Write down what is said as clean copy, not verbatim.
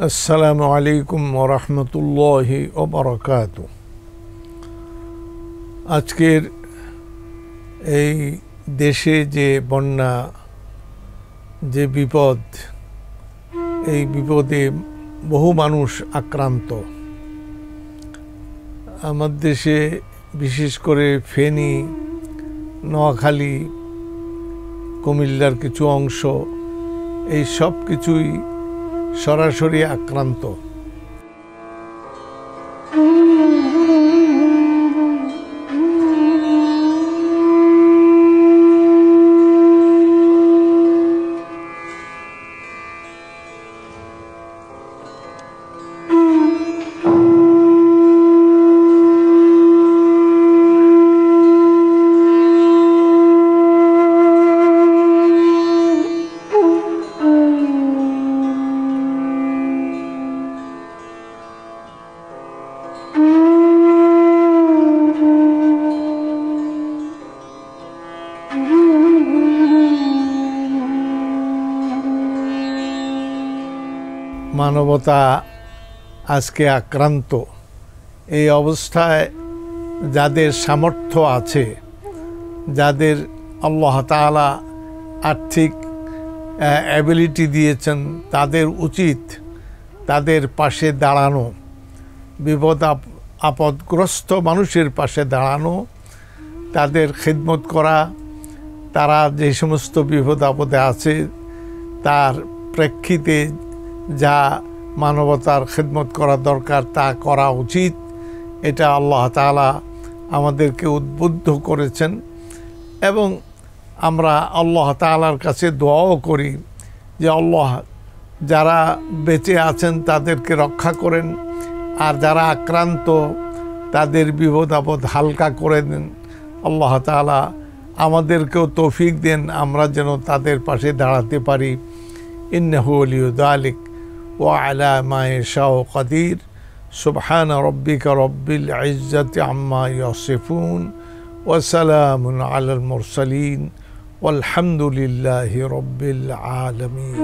আসসালামু আলাইকুম ওয়া রাহমাতুল্লাহি ওয়া বারাকাতুহু। আজকের এই দেশে যে বন্যা, যে বিপদ, এই বিপদে বহু মানুষ আক্রান্ত। আমাদের দেশে বিশেষ করে ফেনী, নোয়াখালী, কুমিল্লার কিছু অংশ, এই সব কিছুই সরাসরি আক্রান্ত। মানবতা আজকে আক্রান্ত। এই অবস্থায় যাদের সামর্থ্য আছে, যাদের আল্লাহ তাআলা আর্থিক অ্যাবিলিটি দিয়েছেন, তাদের উচিত তাদের পাশে দাঁড়ানো, বিপদ আপদগ্রস্ত মানুষের পাশে দাঁড়ানো, তাদের খিদমত করা। তারা যে সমস্ত বিপদ আপদে আছে তার প্রেক্ষিতে যা মানবতার খিদমত করা দরকার তা করা উচিত। এটা আল্লাহ তাআলা আমাদেরকে উদ্বুদ্ধ করেছেন এবং আমরা আল্লাহ তাআলার কাছে দোয়াও করি যে আল্লাহ যারা বেঁচে আছেন তাদেরকে রক্ষা করেন, আর যারা আক্রান্ত তাদের বিপদ আপদ হালকা করে দেন। আল্লাহ তাআলা আমাদেরকেও তৌফিক দেন আমরা যেন তাদের পাশে দাঁড়াতে পারি। ইন্নাহু ওয়ালিয়্যু যালিক ওয়া আলা মা ইয়াশাউ কাদির। সুবহানা রাব্বিকা রাব্বিল ইজ্জাতি আম্মা ইয়াসিফুন ওয়া সালামুন আলাল মুরসালিন ওয়ালহামদুলিল্লাহি রাব্বিল আলামিন।